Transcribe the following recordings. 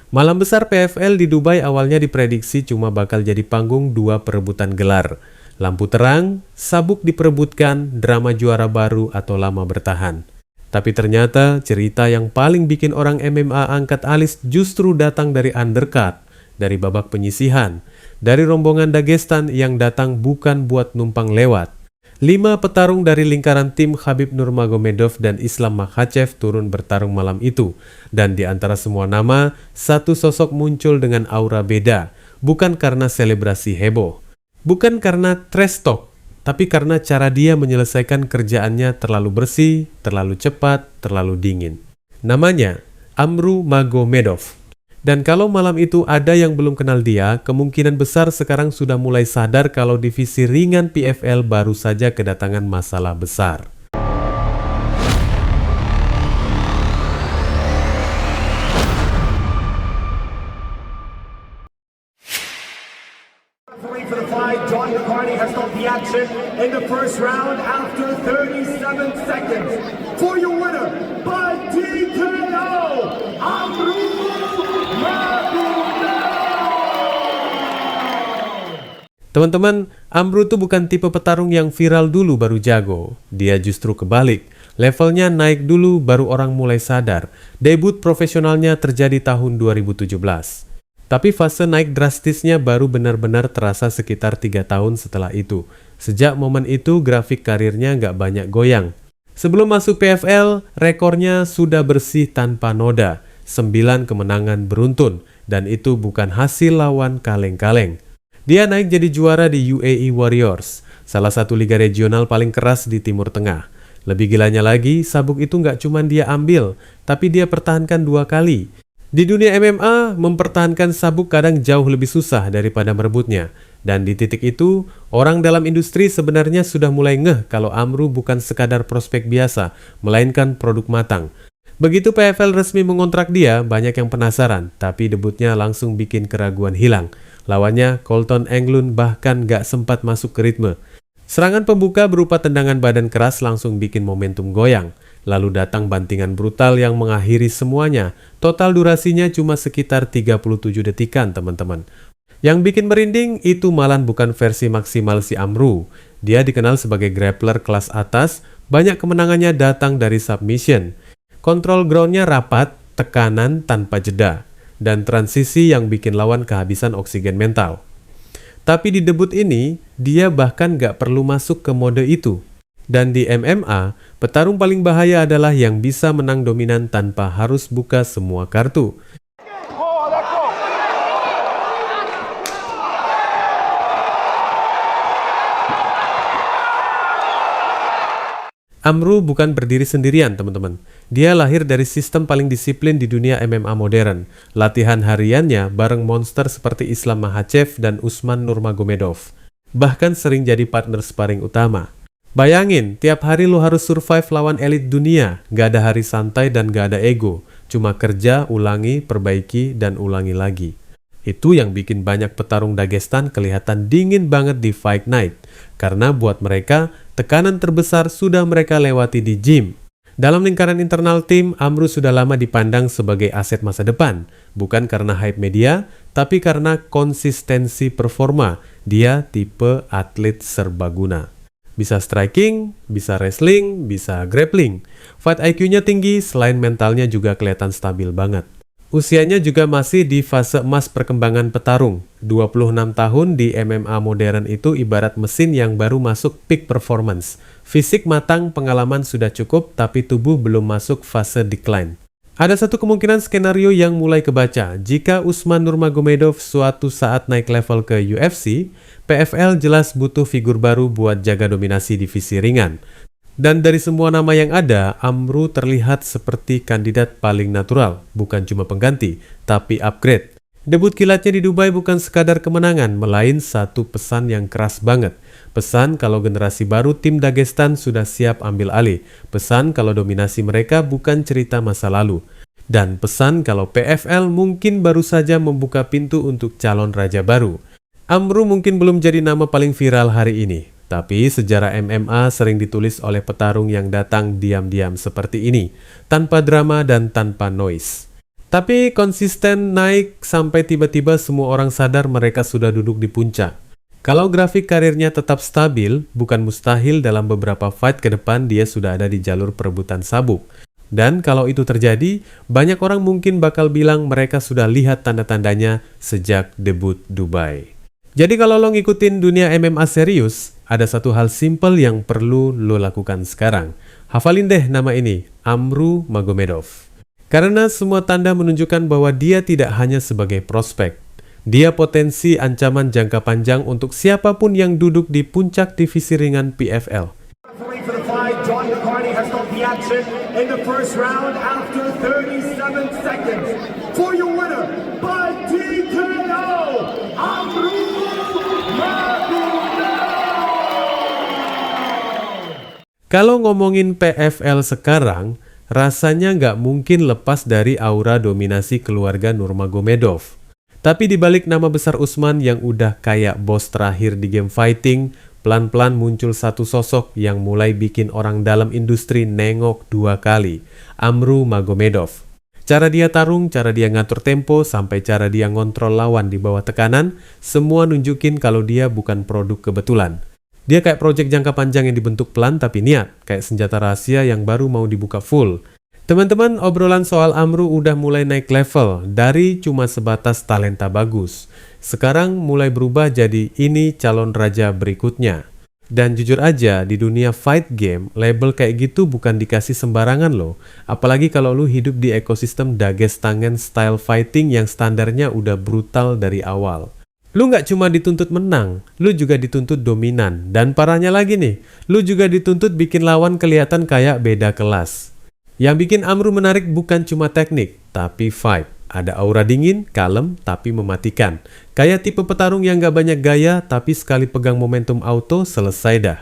Malam besar PFL di Dubai awalnya diprediksi cuma bakal jadi panggung dua perebutan gelar. Lampu terang, sabuk diperebutkan, drama juara baru atau lama bertahan. Tapi ternyata cerita yang paling bikin orang MMA angkat alis justru datang dari undercard, dari babak penyisihan, dari rombongan Dagestan yang datang bukan buat numpang lewat. 5 petarung dari lingkaran tim Khabib Nurmagomedov dan Islam Makhachev turun bertarung malam itu. Dan di antara semua nama, satu sosok muncul dengan aura beda. Bukan karena selebrasi heboh. Bukan karena trash talk. Tapi karena cara dia menyelesaikan kerjaannya terlalu bersih, terlalu cepat, terlalu dingin. Namanya Amru Magomedov. Dan kalau malam itu ada yang belum kenal dia, kemungkinan besar sekarang sudah mulai sadar kalau divisi ringan PFL baru saja kedatangan masalah besar. Teman-teman, Amru tuh bukan tipe petarung yang viral dulu baru jago. Dia justru kebalik. Levelnya naik dulu baru orang mulai sadar. Debut profesionalnya terjadi tahun 2017. Tapi fase naik drastisnya baru benar-benar terasa sekitar 3 tahun setelah itu. Sejak momen itu grafik karirnya nggak banyak goyang. Sebelum masuk PFL, rekornya sudah bersih tanpa noda. 9 kemenangan beruntun. Dan itu bukan hasil lawan kaleng-kaleng. Dia naik jadi juara di UAE Warriors, salah satu liga regional paling keras di Timur Tengah. Lebih gilanya lagi, sabuk itu nggak cuma dia ambil, tapi dia pertahankan 2 kali. Di dunia MMA, mempertahankan sabuk kadang jauh lebih susah daripada merebutnya. Dan di titik itu, orang dalam industri sebenarnya sudah mulai ngeh kalau Amru bukan sekadar prospek biasa, melainkan produk matang. Begitu PFL resmi mengontrak dia, banyak yang penasaran, tapi debutnya langsung bikin keraguan hilang. Lawannya, Colton Englund bahkan gak sempat masuk ke ritme. Serangan pembuka berupa tendangan badan keras langsung bikin momentum goyang. Lalu datang bantingan brutal yang mengakhiri semuanya. Total durasinya cuma sekitar 37 detikan, teman-teman. Yang bikin merinding itu malah bukan versi maksimal si Amru. Dia dikenal sebagai grappler kelas atas, banyak kemenangannya datang dari submission. Kontrol groundnya rapat, tekanan tanpa jeda. Dan transisi yang bikin lawan kehabisan oksigen mental. Tapi di debut ini, dia bahkan gak perlu masuk ke mode itu. Dan di MMA, petarung paling bahaya adalah yang bisa menang dominan tanpa harus buka semua kartu. Amru bukan berdiri sendirian, teman-teman. Dia lahir dari sistem paling disiplin di dunia MMA modern. Latihan hariannya bareng monster seperti Islam Makhachev dan Usman Nurmagomedov. Bahkan sering jadi partner sparring utama. Bayangin, tiap hari lo harus survive lawan elit dunia. Gak ada hari santai dan gak ada ego. Cuma kerja, ulangi, perbaiki, dan ulangi lagi. Itu yang bikin banyak petarung Dagestan kelihatan dingin banget di Fight Night. Karena buat mereka, tekanan terbesar sudah mereka lewati di gym. Dalam lingkaran internal tim, Amru sudah lama dipandang sebagai aset masa depan. Bukan karena hype media, tapi karena konsistensi performa. Dia tipe atlet serbaguna. Bisa striking, bisa wrestling, bisa grappling. Fight IQ-nya tinggi, selain mentalnya juga kelihatan stabil banget. Usianya juga masih di fase emas perkembangan petarung. 26 tahun di MMA modern itu ibarat mesin yang baru masuk peak performance. Fisik matang, pengalaman sudah cukup, tapi tubuh belum masuk fase decline. Ada satu kemungkinan skenario yang mulai kebaca. Jika Usman Nurmagomedov suatu saat naik level ke UFC, PFL jelas butuh figur baru buat jaga dominasi divisi ringan. Dan dari semua nama yang ada, Amru terlihat seperti kandidat paling natural, bukan cuma pengganti, tapi upgrade. Debut kilatnya di Dubai bukan sekadar kemenangan, melainkan satu pesan yang keras banget. Pesan kalau generasi baru tim Dagestan sudah siap ambil alih. Pesan kalau dominasi mereka bukan cerita masa lalu. Dan pesan kalau PFL mungkin baru saja membuka pintu untuk calon raja baru. Amru mungkin belum jadi nama paling viral hari ini. Tapi sejarah MMA sering ditulis oleh petarung yang datang diam-diam seperti ini, tanpa drama dan tanpa noise. Tapi konsisten naik sampai tiba-tiba semua orang sadar mereka sudah duduk di puncak. Kalau grafik karirnya tetap stabil, bukan mustahil dalam beberapa fight ke depan dia sudah ada di jalur perebutan sabuk. Dan kalau itu terjadi, banyak orang mungkin bakal bilang mereka sudah lihat tanda-tandanya sejak debut Dubai. Jadi kalau lo ngikutin dunia MMA serius, ada satu hal simple yang perlu lo lakukan sekarang. Hafalin deh nama ini, Amru Magomedov. Karena semua tanda menunjukkan bahwa dia tidak hanya sebagai prospek. Dia potensi ancaman jangka panjang untuk siapapun yang duduk di puncak divisi ringan PFL. Kalau ngomongin PFL sekarang, rasanya nggak mungkin lepas dari aura dominasi keluarga Nurmagomedov. Tapi dibalik nama besar Usman yang udah kayak bos terakhir di game fighting, pelan-pelan muncul satu sosok yang mulai bikin orang dalam industri nengok dua kali, Amru Magomedov. Cara dia tarung, cara dia ngatur tempo, sampai cara dia ngontrol lawan di bawah tekanan, semua nunjukin kalau dia bukan produk kebetulan. Dia kayak proyek jangka panjang yang dibentuk pelan tapi niat, kayak senjata rahasia yang baru mau dibuka full. Teman-teman, obrolan soal Amru udah mulai naik level, dari cuma sebatas talenta bagus. Sekarang mulai berubah jadi ini calon raja berikutnya. Dan jujur aja, di dunia fight game, label kayak gitu bukan dikasih sembarangan loh. Apalagi kalau lu hidup di ekosistem Dagestangan style fighting yang standarnya udah brutal dari awal. Lu nggak cuma dituntut menang, lu juga dituntut dominan. Dan parahnya lagi nih, lu juga dituntut bikin lawan kelihatan kayak beda kelas. Yang bikin Amru menarik bukan cuma teknik, tapi vibe. Ada aura dingin, kalem, tapi mematikan. Kayak tipe petarung yang nggak banyak gaya, tapi sekali pegang momentum auto, selesai dah.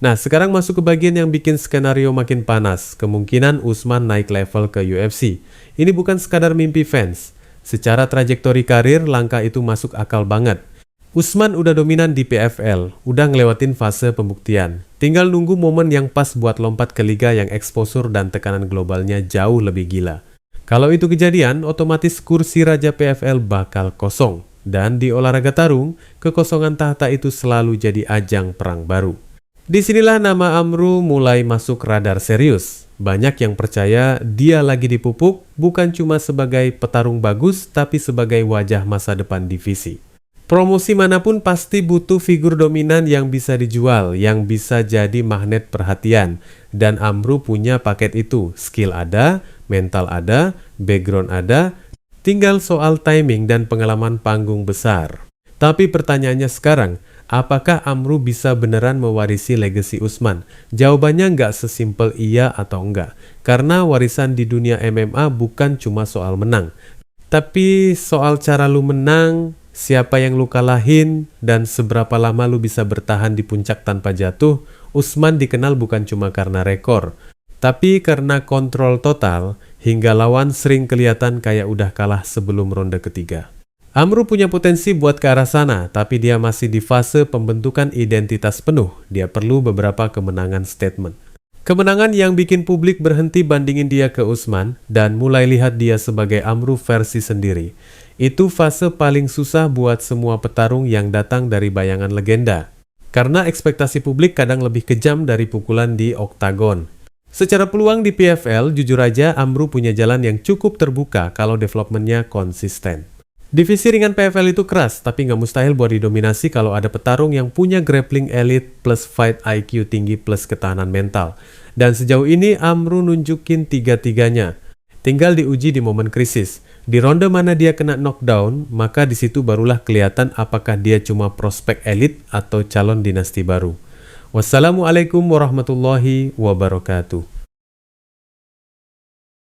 Nah, sekarang masuk ke bagian yang bikin skenario makin panas. Kemungkinan Usman naik level ke UFC. Ini bukan sekadar mimpi fans. Secara trajektori karir, langkah itu masuk akal banget. Usman udah dominan di PFL, udah ngelewatin fase pembuktian. Tinggal nunggu momen yang pas buat lompat ke liga yang eksposur dan tekanan globalnya jauh lebih gila. Kalau itu kejadian, otomatis kursi Raja PFL bakal kosong. Dan di olahraga tarung, kekosongan tahta itu selalu jadi ajang perang baru. Disinilah nama Amru mulai masuk radar serius. Banyak yang percaya dia lagi dipupuk bukan cuma sebagai petarung bagus, tapi sebagai wajah masa depan divisi. Promosi manapun pasti butuh figur dominan yang bisa dijual, yang bisa jadi magnet perhatian. Dan Amru punya paket itu. Skill ada, mental ada, background ada, tinggal soal timing dan pengalaman panggung besar. Tapi pertanyaannya sekarang, apakah Amru bisa beneran mewarisi legasi Usman? Jawabannya nggak sesimpel iya atau enggak. Karena warisan di dunia MMA bukan cuma soal menang. Tapi soal cara lu menang, siapa yang lu kalahin, dan seberapa lama lu bisa bertahan di puncak tanpa jatuh. Usman dikenal bukan cuma karena rekor, tapi karena kontrol total, hingga lawan sering kelihatan kayak udah kalah sebelum ronde ketiga. Amru punya potensi buat ke arah sana, tapi dia masih di fase pembentukan identitas penuh. Dia perlu beberapa kemenangan statement. Kemenangan yang bikin publik berhenti bandingin dia ke Usman dan mulai lihat dia sebagai Amru versi sendiri. Itu fase paling susah buat semua petarung yang datang dari bayangan legenda. Karena ekspektasi publik kadang lebih kejam dari pukulan di oktagon. Secara peluang di PFL, jujur aja Amru punya jalan yang cukup terbuka kalau developmentnya konsisten. Divisi ringan PFL itu keras, tapi nggak mustahil buat didominasi kalau ada petarung yang punya grappling elite plus fight IQ tinggi plus ketahanan mental. Dan sejauh ini Amru nunjukin tiga-tiganya. Tinggal diuji di momen krisis. Di ronde mana dia kena knockdown, maka di situ barulah kelihatan apakah dia cuma prospek elite atau calon dinasti baru. Wassalamualaikum warahmatullahi wabarakatuh.